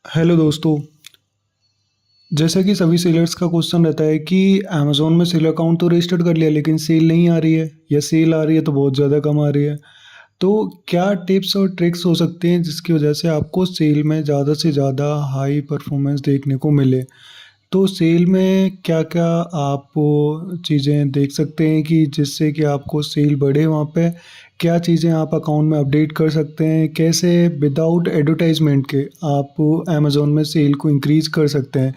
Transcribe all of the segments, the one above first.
Hello दोस्तों। जैसा कि सभी सेलर्स का क्वेश्चन रहता है कि अमेज़ोन में सेल अकाउंट तो रजिस्टर्ड कर लिया लेकिन सेल नहीं आ रही है या सेल आ रही है तो बहुत ज़्यादा कम आ रही है। तो क्या टिप्स और ट्रिक्स हो सकते हैं जिसकी वजह से आपको सेल में ज़्यादा से ज़्यादा हाई परफॉर्मेंस देखने को मिले? तो सेल में क्या-क्या आप चीज़ें देख सकते हैं कि जिससे कि आपको सेल बढ़े वहाँ पे? क्या चीज़ें आप अकाउंट में अपडेट कर सकते हैं? कैसे विदाउट एडवर्टाइज़मेंट के आप अमेज़न में सेल को इंक्रीज़ कर सकते हैं?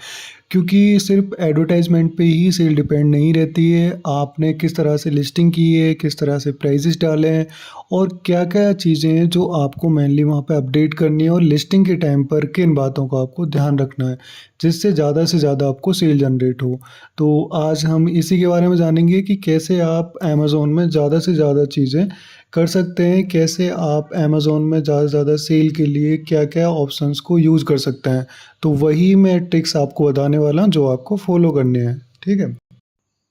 क्योंकि सिर्फ एडवर्टाइज़मेंट पे ही सेल डिपेंड नहीं रहती है, आपने किस तरह से लिस्टिंग की है, किस तरह से प्राइसेस डाले हैं और क्या-क्या चीज़ें हैं जो आपको मेनली वहाँ पे अपडेट करनी है और लिस्टिंग के टाइम पर किन बातों का आपको ध्यान रखना है, जिससे ज़्यादा से ज़्यादा आपको सेल जनरेट हो। तो आज हम इसी के बारे में जानेंगे कि कैसे आप अमेज़न में ज़्यादा से ज़्यादा चीज़ें कर सकते हैं, कैसे आप अमेज़न में ज़्यादा से ज़्यादा सेल के लिए क्या-क्या ऑप्शंस को यूज़ कर सकते हैं। तो वही मैं ट्रिक्स आपको बताने वाला हूँ जो आपको फॉलो करने हैं, ठीक है?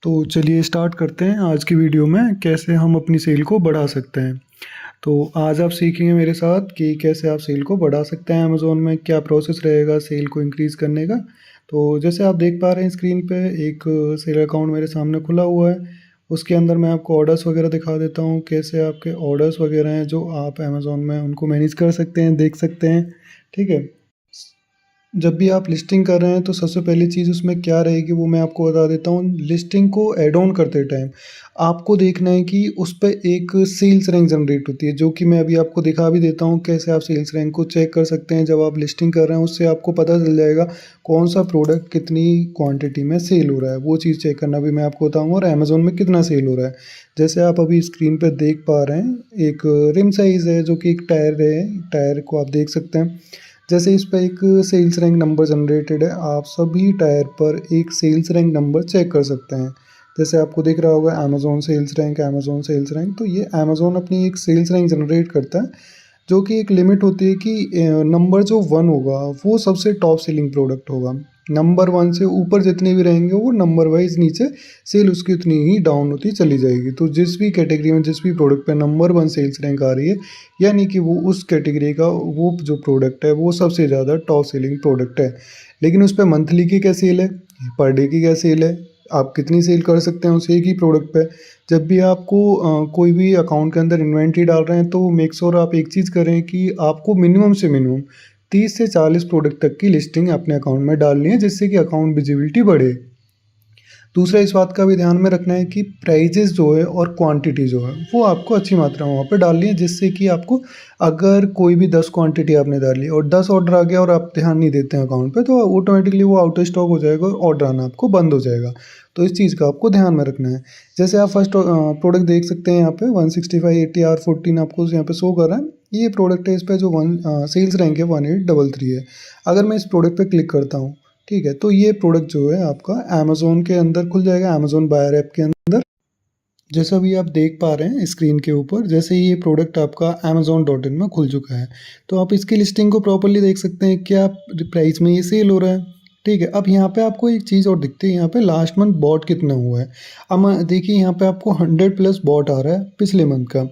तो चलिए स्टार्ट करते हैं आज की वीडियो में कैसे हम अपनी सेल को बढ़ा सकते हैं। तो आज आप सीखेंगे मेरे साथ कि कैसे आप सेल को बढ़ा सकते हैं अमेज़न में, क्या प्रोसेस रहेगा सेल को इंक्रीज़ करने का। तो जैसे आप देख पा रहे हैं स्क्रीन पे एक सेल अकाउंट मेरे सामने खुला हुआ है। उसके अंदर मैं आपको ऑर्डर्स वगैरह दिखा देता हूँ, कैसे आपके ऑर्डर्स वगैरह हैं जो आप अमेज़न में उनको मैनेज कर सकते हैं, देख सकते हैं, ठीक है? जब भी आप लिस्टिंग कर रहे हैं तो सबसे पहली चीज़ उसमें क्या रहेगी वो मैं आपको बता देता हूँ। लिस्टिंग को ऐड ऑन करते टाइम आपको देखना है कि उस पे एक सेल्स रैंक जनरेट होती है, जो कि मैं अभी आपको दिखा भी देता हूँ कैसे आप सेल्स रैंक को चेक कर सकते हैं। जब आप लिस्टिंग कर रहे हैं उससे आपको पता चल जाएगा कौन सा प्रोडक्ट कितनी क्वांटिटी में सेल हो रहा है, वो चीज़ चेक करना भी मैं आपको बताऊँगा और अमेज़न में कितना सेल हो रहा है। जैसे आप अभी स्क्रीन पे देख पा रहे हैं एक रिम साइज़ है जो कि एक टायर है, टायर को आप देख सकते हैं। जैसे इस पे एक सेल्स रैंक नंबर जनरेटेड है, आप सभी टायर पर एक सेल्स रैंक नंबर चेक कर सकते हैं। जैसे आपको दिख रहा होगा अमेज़न सेल्स रैंक, तो ये अमेज़न अपनी एक सेल्स रैंक जनरेट करता है, जो कि एक लिमिट होती है कि नंबर जो 1 होगा वो सबसे टॉप सेलिंग प्रोडक्ट होगा। नंबर 1 से ऊपर जितने भी रहेंगे वो नंबर वाइज़ नीचे सेल उसकी उतनी ही डाउन होती चली जाएगी। तो जिस भी कैटेगरी में जिस भी प्रोडक्ट पे नंबर 1 सेल्स रैंक आ रही है, यानी कि वो उस कैटेगरी का वो जो प्रोडक्ट है वो सबसे ज़्यादा टॉप सेलिंग प्रोडक्ट है। लेकिन उस पे मंथली की क्या सेल है, पर डे की क्या सेल है, आप कितनी सेल कर सकते हैं उस एक ही प्रोडक्ट पे। जब भी आपको कोई भी अकाउंट के अंदर इन्वेंट्री डाल रहे हैं तो मेक श्योर आप एक चीज़ करें कि आपको मिनिमम से मिनिमम 30 से 40 प्रोडक्ट तक की लिस्टिंग अपने अकाउंट में डालनी है, जिससे कि अकाउंट विजिबिलिटी बढ़े। दूसरा इस बात का भी ध्यान में रखना है कि प्राइजेज़ जो है और क्वांटिटी जो है वो आपको अच्छी मात्रा में वहाँ पे डालनी है, जिससे कि आपको अगर कोई भी 10 क्वांटिटी आपने डाली और 10 ऑर्डर आ गया और आप ध्यान नहीं देते हैं अकाउंट पे, तो ऑटोमेटिकली वो आउट ऑफ स्टॉक हो जाएगा और ऑर्डर आना आपको बंद हो जाएगा। तो इस चीज़ का आपको ध्यान में रखना है। जैसे आप फर्स्ट प्रोडक्ट देख सकते हैं यहाँ पे 165 80 R14 आपको यहाँ पे शो कर रहा है। ये प्रोडक्ट है, इस पे जो सेल्स रैंक है 1833 है। अगर मैं इस प्रोडक्ट पे क्लिक करता हूँ, ठीक है, तो ये प्रोडक्ट जो है आपका अमेज़न के अंदर खुल जाएगा, अमेज़न बायर ऐप के अंदर। जैसा भी आप देख पा रहे हैं स्क्रीन के ऊपर, जैसे ही ये प्रोडक्ट आपका amazon.in में खुल चुका है, तो आप इसकी लिस्टिंग को प्रॉपर्ली देख सकते हैं, क्या प्राइस में ये सेल हो रहा है, ठीक है। अब यहाँ पे आपको एक चीज़ और दिखती है, यहाँ पे लास्ट मंथ बॉट कितना हुआ है। अब देखिए यहाँ पे आपको 100 प्लस बॉट आ रहा है पिछले मंथ का।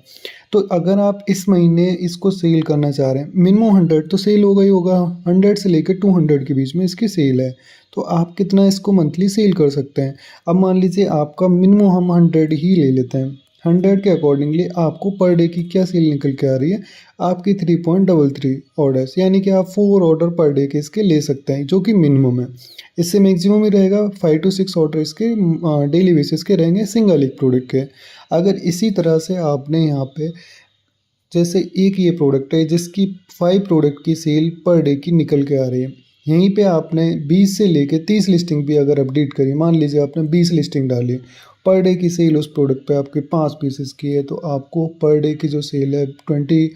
तो अगर आप इस महीने इसको सेल करना चाह रहे हैं, मिनिमम 100 तो सेल होगा ही होगा, 100 से लेकर 200 के बीच में इसकी सेल है। तो आप कितना इसको मंथली सेल कर सकते हैं। अब मान लीजिए आपका मिनिमम हम 100 ही ले लेते हैं, 100 के अकॉर्डिंगली आपको पर डे की क्या सेल निकल के आ रही है, आपकी 3.33 ऑर्डर्स, यानी कि आप 4 ऑर्डर पर डे के इसके ले सकते हैं, जो कि मिनिमम है। इससे मैक्सिमम ही रहेगा 5 टू 6 ऑर्डर इसके डेली बेसिस के रहेंगे सिंगल एक प्रोडक्ट के। अगर इसी तरह से आपने यहाँ पे जैसे एक ये प्रोडक्ट है जिसकी 5 प्रोडक्ट की सेल पर डे की निकल के आ रही है, यहीं पे आपने 20 से लेके 30 लिस्टिंग भी अगर अपडेट करी, मान लीजिए आपने 20 लिस्टिंग डाली, पर डे की सेल उस प्रोडक्ट पे आपके 5 पीसेस की है, तो आपको पर डे की जो सेल है 20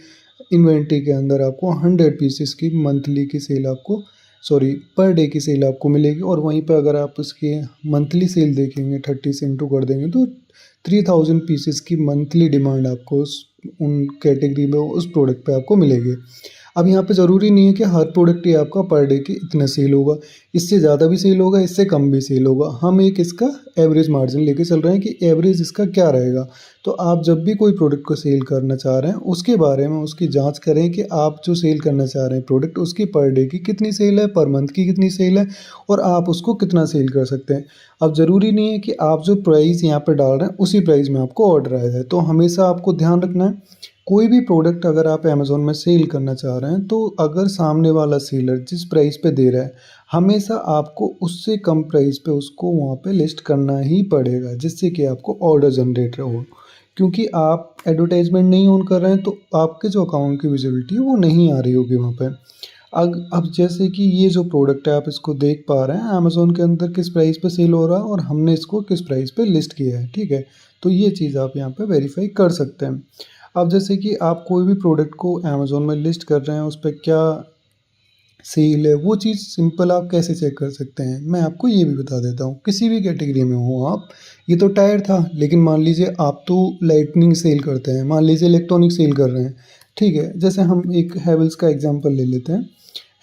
इन्वेंट्री के अंदर आपको 100 पीसेस की मंथली की सेल आपको, सॉरी, पर डे की सेल आपको मिलेगी। और वहीं पे अगर आप उसकी मंथली सेल देखेंगे 30 से इंटू कर देंगे तो 3000 पीसेस की मंथली डिमांड आपको उस उन कैटेगरी में उस प्रोडक्ट पे आपको मिलेगी। अब यहाँ पे ज़रूरी नहीं है कि हर प्रोडक्ट ही आपका पर डे के इतना सेल होगा, इससे ज़्यादा भी सेल होगा, इससे कम भी सेल होगा। हम एक इसका एवरेज मार्जिन लेके चल रहे हैं कि एवरेज इसका क्या रहेगा। तो आप जब भी कोई प्रोडक्ट को सेल करना चाह रहे हैं, उसके बारे में उसकी जाँच करें कि आप जो सेल करना चाह रहे हैं प्रोडक्ट, उसकी पर डे की कितनी सेल है, पर मंथ की कितनी सेल है और आप उसको कितना सेल कर सकते हैं। अब ज़रूरी नहीं है कि आप जो प्राइस यहाँ पे डाल रहे हैं, उसी प्राइस में आपको ऑर्डर आया है। तो हमेशा आपको ध्यान रखना है, कोई भी प्रोडक्ट अगर आप अमेज़न में सेल करना चाह रहे हैं, तो अगर सामने वाला सेलर जिस प्राइस पे दे रहा है, हमेशा आपको उससे कम प्राइस पे उसको वहाँ पे लिस्ट करना ही पड़ेगा, जिससे कि आपको ऑर्डर जनरेट हो। क्योंकि आप एडवर्टाइज़मेंट नहीं ऑन कर रहे हैं, तो आपके जो अकाउंट की विज़िबिलिटी है वो नहीं आ रही होगी वहाँ पे। अब जैसे कि ये जो प्रोडक्ट है आप इसको देख पा रहे हैं अमेज़न के अंदर किस प्राइस पे सेल हो रहा है और हमने इसको किस प्राइस पे लिस्ट किया है, ठीक है? तो ये चीज़ आप यहाँ पे वेरीफ़ाई कर सकते हैं। अब जैसे कि आप कोई भी प्रोडक्ट को अमेज़न में लिस्ट कर रहे हैं, उस पे क्या सेल है, वो चीज़ सिंपल आप कैसे चेक कर सकते हैं? मैं आपको ये भी बता देता हूँ। किसी भी कैटेगरी में हो आप, ये तो टायर था, लेकिन मान लीजिए आप तो लाइटनिंग सेल करते हैं, मान लीजिए इलेक्ट्रॉनिक सेल कर रहे हैं, ठीक है? जैसे हम एक हैवेल्स का एग्ज़ाम्पल ले लेते हैं।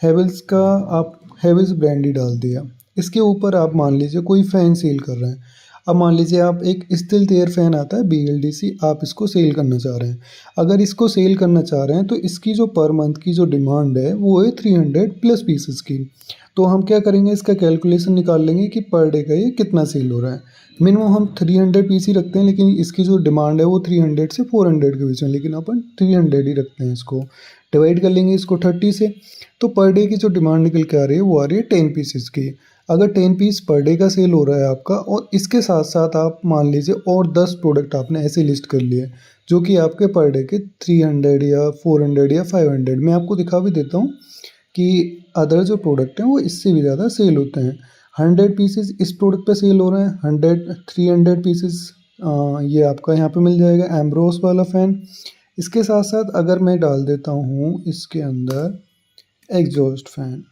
हैवेल्स का आप हैवेल्स ब्रांड ही डाल दिया। इसके ऊपर आप मान लीजिए कोई फ़ैन सेल कर रहे हैं। अब मान लीजिए आप एक स्टिल्थ एयर फ़ैन आता है बीएलडीसी, आप इसको सेल करना चाह रहे हैं। अगर इसको सेल करना चाह रहे हैं तो इसकी जो पर मंथ की जो डिमांड है वो है 300 प्लस पीसेस की। तो हम क्या करेंगे, इसका कैलकुलेशन निकाल लेंगे कि पर डे का ये कितना सेल हो रहा है। मिनिमम हम 300 पीस ही रखते हैं, लेकिन इसकी जो डिमांड है वो 300 से 400 के बीच में, लेकिन अपन 300 ही रखते हैं इसको। डिवाइड कर लेंगे इसको 30 से, तो पर डे की जो डिमांड निकल के आ रही है वो आ रही है 10 पीसेस की। अगर 10 पीस पर डे का सेल हो रहा है आपका, और इसके साथ साथ आप मान लीजिए और 10 प्रोडक्ट आपने ऐसे लिस्ट कर लिए जो कि आपके पर डे के 300 या 400 या 500, मैं आपको दिखा भी देता हूँ कि अदर जो प्रोडक्ट हैं वो इससे भी ज़्यादा सेल होते हैं। 100 पीसेस इस प्रोडक्ट पे सेल हो रहे हैं, 300 पीसेस ये आपका यहाँ पे मिल जाएगा एम्ब्रोस वाला फ़ैन। इसके साथ साथ अगर मैं डाल देता हूँ इसके अंदर एग्जॉस्ट फ़ैन,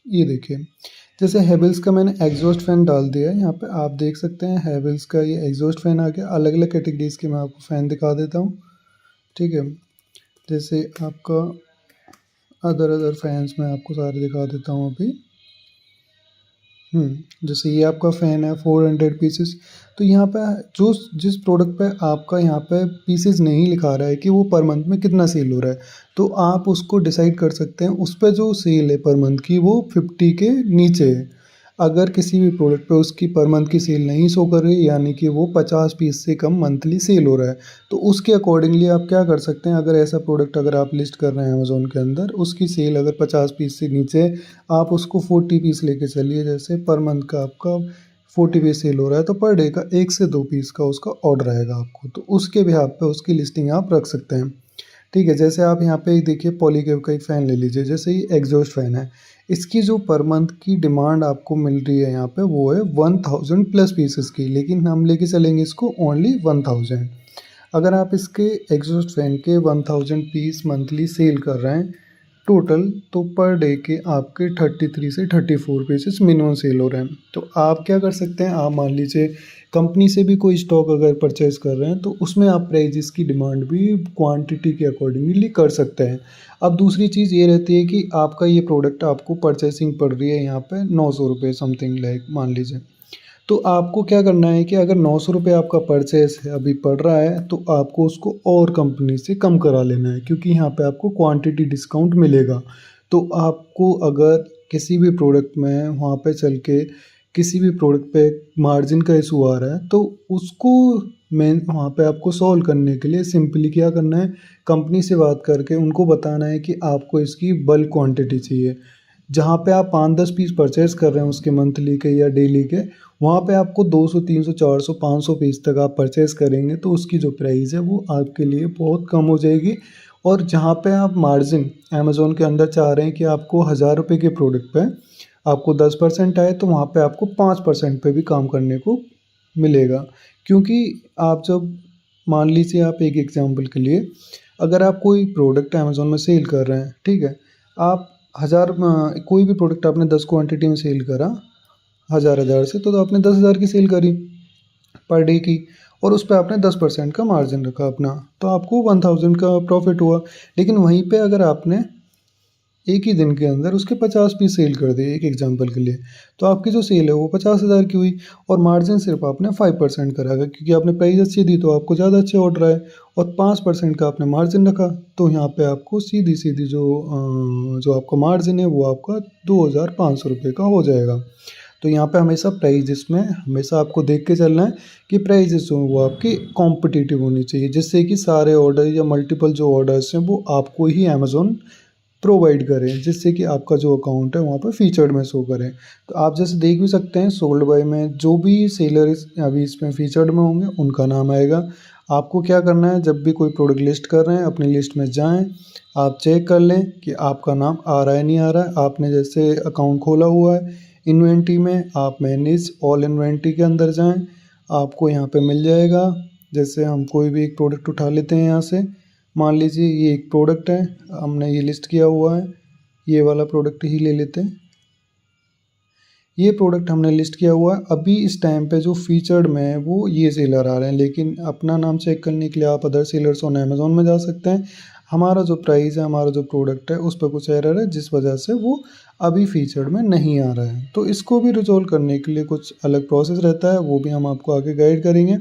ये देखिए, जैसे हैवेल्स का मैंने एग्जॉस्ट फ़ैन डाल दिया है, यहाँ पे आप देख सकते हैं हैवेल्स का ये एग्जॉस्ट फ़ैन आ गया। अलग अलग कैटेगरीज़ के मैं आपको फ़ैन दिखा देता हूँ, ठीक है? जैसे आपका अदर अदर फैंस मैं आपको सारे दिखा देता हूँ अभी। जैसे ये आपका फ़ैन है 400 पीसेस। तो यहाँ पे जो जिस प्रोडक्ट पे आपका यहाँ पे पीसेस नहीं लिखा रहा है कि वो पर मंथ में कितना सेल हो रहा है, तो आप उसको डिसाइड कर सकते हैं उस पे जो सेल है पर मंथ की वो 50 के नीचे है। अगर किसी भी प्रोडक्ट पे उसकी पर मंथ की सेल नहीं शो कर रही, यानी कि वो 50 पीस से कम मंथली सेल हो रहा है, तो उसके अकॉर्डिंगली आप क्या कर सकते हैं, अगर ऐसा प्रोडक्ट अगर आप लिस्ट कर रहे हैं अमेज़न के अंदर, उसकी सेल अगर 50 पीस से नीचे है, आप उसको 40 पीस लेके चलिए। जैसे पर मंथ का आपका 40 पीस सेल हो रहा है, तो पर डे का 1 से 2 पीस का उसका ऑर्डर आएगा आपको, तो उसके बिहाफ़ पे उसकी लिस्टिंग आप रख सकते हैं। ठीक है, जैसे आप यहाँ पे देखिए पॉलीकैब का एक फ़ैन ले लीजिए, जैसे ये एग्जॉस्ट फ़ैन है, इसकी जो पर मंथ की डिमांड आपको मिल रही है यहाँ पे वो है 1000 प्लस पीसेस की, लेकिन हम लेके चलेंगे इसको ओनली 1000। अगर आप इसके एग्जॉस्ट फ़ैन के 1000 पीस मंथली सेल कर रहे हैं टोटल, तो पर डे के आपके 33 से 34 पीसेस मिनिमम सेल हो रहे हैं। तो आप क्या कर सकते हैं, आप मान लीजिए कंपनी से भी कोई स्टॉक अगर परचेज़ कर रहे हैं, तो उसमें आप प्राइजेस की डिमांड भी क्वांटिटी के अकॉर्डिंगली कर सकते हैं। अब दूसरी चीज़ ये रहती है कि आपका ये प्रोडक्ट आपको परचेसिंग पड़ रही है यहाँ पे 900 रुपये समथिंग लाइक मान लीजिए। तो आपको क्या करना है कि अगर 900 रुपये आपका परचेस है अभी पड़ रहा है, तो आपको उसको और कंपनी से कम करा लेना है, क्योंकि यहाँ पे आपको क्वांटिटी डिस्काउंट मिलेगा। तो आपको अगर किसी भी प्रोडक्ट में वहाँ पे चल के किसी भी प्रोडक्ट पे मार्जिन का इशू आ रहा है, तो उसको मेन वहाँ पे आपको सॉल्व करने के लिए सिंपली क्या करना है, कंपनी से बात करके उनको बताना है कि आपको इसकी बल्क क्वांटिटी चाहिए। जहाँ पे आप 5-10 पीस परचेज़ कर रहे हैं उसके मंथली के या डेली के, वहाँ पे आपको 200, 300, 400, 500 पीस तक आप परचेज़ करेंगे, तो उसकी जो प्राइस है वो आपके लिए बहुत कम हो जाएगी। और जहाँ पे आप मार्जिन अमेज़न के अंदर चाह रहे हैं कि आपको 1000 रुपये के प्रोडक्ट पे आपको 10% आए, तो वहाँ पे आपको 5% पे भी काम करने को मिलेगा। क्योंकि आप जब मान लीजिए आप एक एग्जांपल के लिए, अगर आप कोई प्रोडक्ट अमेज़न में सेल कर रहे हैं, ठीक है? आप 1000 कोई भी प्रोडक्ट आपने 10 क्वांटिटी में सेल करा, हज़ार हज़ार से, तो आपने 10,000 की सेल करी पर डे की। और उस पे आपने 10% का मार्जिन रखा अपना, तो आपको 1000 का प्रॉफिट हुआ। लेकिन वहीं पे अगर आपने एक ही दिन के अंदर उसके 50 पीस सेल कर दिए एक एग्जांपल के लिए, तो आपकी जो सेल है वो 50,000 की हुई और मार्जिन सिर्फ आपने 5% करा है, क्योंकि आपने प्राइस अच्छी दी तो आपको ज़्यादा अच्छे ऑर्डर आए, और 5% का आपने मार्जिन रखा, तो यहाँ पे आपको सीधी सीधी जो आपका मार्जिन है वो आपका 2,500 रुपये का हो जाएगा। तो यहाँ पे हमेशा प्राइजेस में हमेशा आपको देख के चलना है कि प्राइजेस जो हैं वो आपकी कॉम्पिटिटिव होनी चाहिए, जिससे कि सारे ऑर्डर या मल्टीपल जो ऑर्डर्स हैं वो आपको ही अमेज़ॉन प्रोवाइड करें, जिससे कि आपका जो अकाउंट है वहाँ पर फीचर्ड में शो करें। तो आप जैसे देख भी सकते हैं सोल्ड बाय में जो भी सेलर अभी इसमें फीचर्ड में होंगे उनका नाम आएगा। आपको क्या करना है, जब भी कोई प्रोडक्ट लिस्ट कर रहे हैं अपनी लिस्ट में जाएं, आप चेक कर लें कि आपका नाम आ रहा है नहीं आ रहा है। आपने जैसे अकाउंट खोला हुआ है इन्वेंट्री में, आप मैनेज ऑल इन्वेंट्री के अंदर जाएं, आपको यहाँ पे मिल जाएगा। जैसे हम कोई भी एक प्रोडक्ट उठा लेते हैं यहाँ से, मान लीजिए ये एक प्रोडक्ट है, हमने ये लिस्ट किया हुआ है, ये वाला प्रोडक्ट ही ले लेते हैं। ये प्रोडक्ट हमने लिस्ट किया हुआ है, अभी इस टाइम पे जो फीचर्ड में है वो ये सेलर आ रहे हैं, लेकिन अपना नाम चेक करने के लिए आप अदर सेलर्स ऑन अमेज़ॉन में जा सकते हैं। हमारा जो प्राइस है, हमारा जो प्रोडक्ट है उस पर कुछ एरर है जिस वजह से वो अभी फीचर्ड में नहीं आ रहा है। तो इसको भी रिजॉल्व करने के लिए कुछ अलग प्रोसेस रहता है, वो भी हम आपको आगे गाइड करेंगे।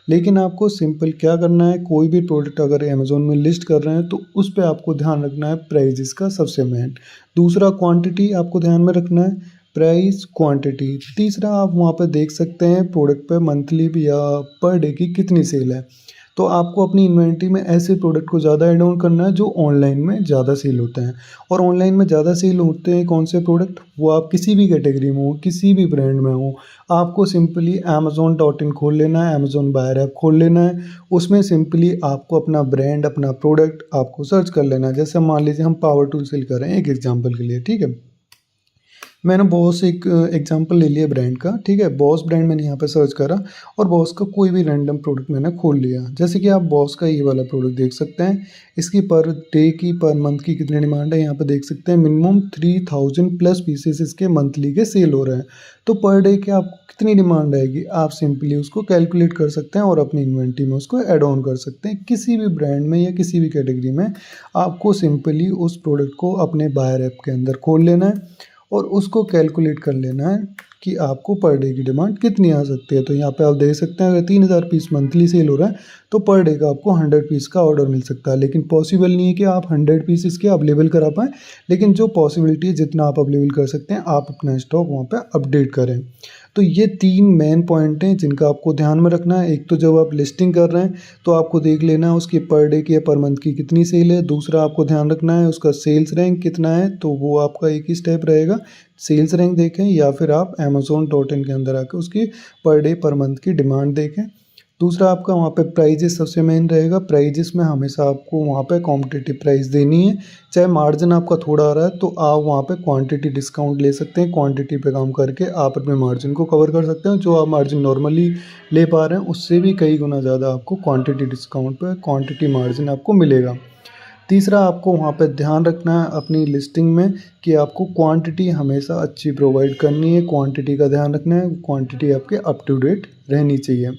लेकिन आपको सिंपल क्या करना है, कोई भी प्रोडक्ट अगर अमेज़ॉन में लिस्ट कर रहे हैं तो उस पे आपको ध्यान रखना है प्राइजेस का सबसे मेन। दूसरा क्वांटिटी आपको ध्यान में रखना है, प्राइस क्वांटिटी। तीसरा आप वहाँ पे देख सकते हैं प्रोडक्ट पे मंथली भी या पर डे की कितनी सेल है। तो आपको अपनी इन्वेंट्री में ऐसे प्रोडक्ट को ज़्यादा ऐड ऑन करना है जो ऑनलाइन में ज़्यादा सेल होते हैं। और ऑनलाइन में ज़्यादा सेल होते हैं कौन से प्रोडक्ट, वो आप किसी भी कैटेगरी में हो, किसी भी ब्रांड में हो, आपको सिंपली amazon.in खोल लेना है, अमेज़ॉन बायर ऐप खोल लेना है। उसमें सिंपली आपको अपना ब्रांड, अपना प्रोडक्ट आपको सर्च कर लेना है। जैसे मान लीजिए हम पावर टूल सेल कर रहे हैं एक एग्जांपल के लिए, ठीक है। मैंने बॉस एक एग्जांपल ले लिया ब्रांड का, ठीक है। बॉस ब्रांड मैंने यहाँ पे सर्च करा और बॉस का कोई भी रैंडम प्रोडक्ट मैंने खोल लिया। जैसे कि आप बॉस का ये वाला प्रोडक्ट देख सकते हैं, इसकी पर डे की पर मंथ की कितनी डिमांड है यहाँ पे देख सकते हैं। मिनिमम 3000 प्लस पीसेस इसके मंथली के सेल हो रहे हैं। तो पर डे के आपको कितनी डिमांड आएगी, आप सिंपली उसको कैलकुलेट कर सकते हैं और अपनी इन्वेंट्री में उसको ऐड ऑन कर सकते हैं। किसी भी ब्रांड में या किसी भी कैटेगरी में आपको सिंपली उस प्रोडक्ट को अपने बायर ऐप के अंदर खोल लेना है और उसको कैलकुलेट कर लेना है कि आपको पर डे की डिमांड कितनी आ सकती है। तो यहाँ पे आप देख सकते हैं अगर 3000 पीस मंथली सेल हो रहा है तो पर डे का आपको 100 पीस का ऑर्डर मिल सकता है। लेकिन पॉसिबल नहीं है कि आप 100 पीस इसके अवेलेबल करा पाएँ, लेकिन जो पॉसिबिलिटी है जितना आप अवेलेबल कर सकते हैं आप अपना स्टॉक वहाँ पे अपडेट करें। तो ये 3 मेन पॉइंट हैं जिनका आपको ध्यान में रखना है। एक तो जब आप लिस्टिंग कर रहे हैं तो आपको देख लेना है उसकी पर डे की या पर मंथ की कितनी सेल है। दूसरा आपको ध्यान रखना है उसका सेल्स रैंक कितना है, तो वो आपका एक ही स्टेप रहेगा, सेल्स रैंक देखें या फिर आप amazon.in के अंदर आकर उसकी पर डे पर मंथ की डिमांड देखें। दूसरा आपका वहाँ पे प्राइजेस सबसे मेन रहेगा। प्राइजेस में हमेशा आपको वहाँ पे कॉम्पिटिटिव प्राइस देनी है। चाहे मार्जिन आपका थोड़ा आ रहा है तो आप वहाँ पे क्वांटिटी डिस्काउंट ले सकते हैं। क्वांटिटी पे काम करके आप अपने मार्जिन को कवर कर सकते हैं। जो आप मार्जिन नॉर्मली ले पा रहे हैं उससे भी कई गुना ज़्यादा आपको क्वांटिटी डिस्काउंट पे क्वांटिटी मार्जिन आपको मिलेगा। तीसरा आपको वहाँ पे ध्यान रखना है अपनी लिस्टिंग में कि आपको क्वांटिटी हमेशा अच्छी प्रोवाइड करनी है। क्वांटिटी का ध्यान रखना है, क्वांटिटी आपके अप टू डेट रहनी चाहिए।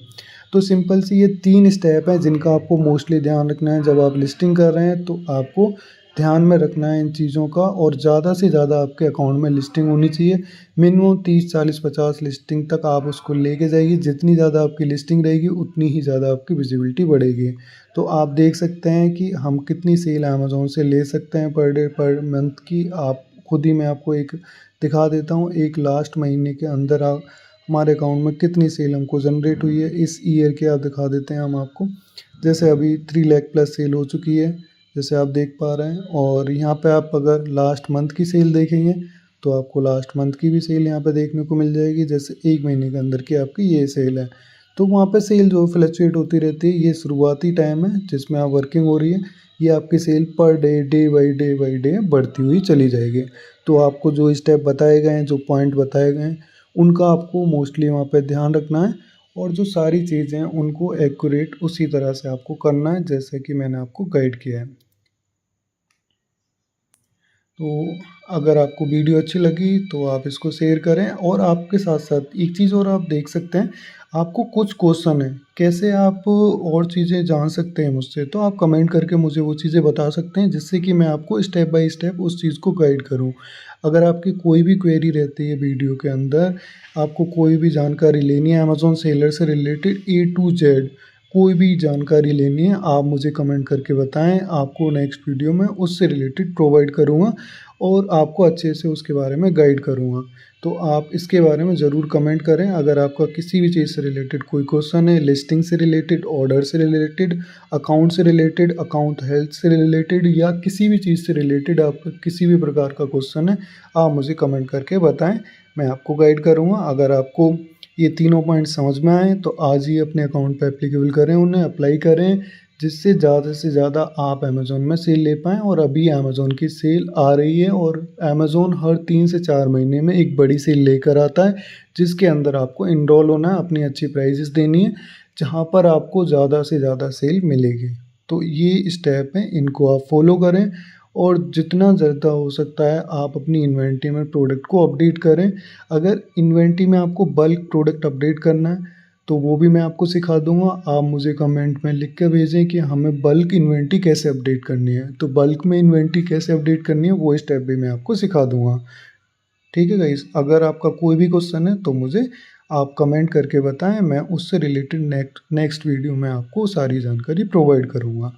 तो सिंपल सी ये 3 स्टेप हैं जिनका आपको मोस्टली ध्यान रखना है जब आप लिस्टिंग कर रहे हैं। तो आपको ध्यान में रखना है इन चीज़ों का, और ज़्यादा से ज़्यादा आपके अकाउंट में लिस्टिंग होनी चाहिए। मिनिमम 30 40 50 लिस्टिंग तक आप उसको लेके जाइए। जितनी ज़्यादा आपकी लिस्टिंग रहेगी उतनी ही ज़्यादा आपकी विजिबिलिटी बढ़ेगी। तो आप देख सकते हैं कि हम कितनी सेल अमेज़ॉन से ले सकते हैं पर डे पर मंथ की। आप खुद ही मैं आपको एक दिखा देता हूँ, एक लास्ट महीने के अंदर आप हमारे अकाउंट में कितनी सेल हमको जनरेट हुई है इस ईयर के आप दिखा देते हैं हम आपको। जैसे अभी 3 लाख प्लस सेल हो चुकी है जैसे आप देख पा रहे हैं। और यहाँ पे आप अगर लास्ट मंथ की सेल देखेंगे तो आपको लास्ट मंथ की भी सेल यहाँ पे देखने को मिल जाएगी। जैसे एक महीने के अंदर की आपकी ये सेल है, तो वहाँ पे सेल जो फ्लक्चुएट होती रहती है। ये शुरुआती टाइम है जिसमें आप वर्किंग हो रही है। ये आपकी cell per day day by day बढ़ती हुई चली जाएगी। तो आपको जो स्टेप बताए गए हैं, जो पॉइंट बताए गए हैं, उनका आपको मोस्टली वहाँ पे ध्यान रखना है। और जो सारी चीज़ें हैं उनको एक्यूरेट उसी तरह से आपको करना है जैसे कि मैंने आपको गाइड किया है। तो अगर आपको वीडियो अच्छी लगी तो आप इसको शेयर करें, और आपके साथ साथ एक चीज़ और आप देख सकते हैं, आपको कुछ क्वेश्चन है कैसे आप और चीज़ें जान सकते हैं मुझसे, तो आप कमेंट करके मुझे वो चीज़ें बता सकते हैं जिससे कि मैं आपको स्टेप बाय स्टेप उस चीज़ को गाइड करूँ। अगर आपकी कोई भी क्वेरी रहती है वीडियो के अंदर, आपको कोई भी जानकारी लेनी है अमेज़न सेलर से रिलेटेड ए टू जेड, कोई भी जानकारी लेनी है, आप मुझे कमेंट करके बताएं, आपको नेक्स्ट वीडियो में उससे रिलेटेड प्रोवाइड करूँगा और आपको अच्छे से उसके बारे में गाइड करूँगा। तो आप इसके बारे में ज़रूर कमेंट करें। अगर आपका किसी भी चीज़ से रिलेटेड कोई क्वेश्चन है, लिस्टिंग से रिलेटेड, ऑर्डर से रिलेटेड, अकाउंट से रिलेटेड, अकाउंट हेल्थ से रिलेटेड, या किसी भी चीज़ से रिलेटेड आपका किसी भी प्रकार का क्वेश्चन है, आप मुझे कमेंट करके बताएं, मैं आपको गाइड करूँगा। अगर आपको ये तीनों पॉइंट समझ में आए तो आज ही अपने अकाउंट पे एप्लीकेबल करें, उन्हें अप्लाई करें, जिससे ज़्यादा से ज़्यादा आप अमेज़न में सेल ले पाएँ। और अभी अमेज़न की सेल आ रही है और अमेज़न हर 3 से 4 महीने में एक बड़ी सेल लेकर आता है, जिसके अंदर आपको इनरोल होना है, अपनी अच्छी प्राइसेस देनी है, जहाँ पर आपको ज़्यादा से ज़्यादा सेल मिलेगी। तो ये स्टेप हैं, इनको आप फॉलो करें और जितना ज़्यादा हो सकता है आप अपनी इन्वेंटरी में प्रोडक्ट को अपडेट करें। अगर इन्वेंटरी में आपको बल्क प्रोडक्ट अपडेट करना है तो वो भी मैं आपको सिखा दूंगा। आप मुझे कमेंट में लिख के भेजें कि हमें बल्क इन्वेंटरी कैसे अपडेट करनी है, तो बल्क में इन्वेंटरी कैसे अपडेट करनी है वो स्टेप भी मैं आपको सिखा दूंगा। ठीक है गाइस, अगर आपका कोई भी क्वेश्चन है तो मुझे आप कमेंट करके बताएं, मैं उससे रिलेटेड नेक्स्ट वीडियो में आपको सारी जानकारी प्रोवाइड करूँगा।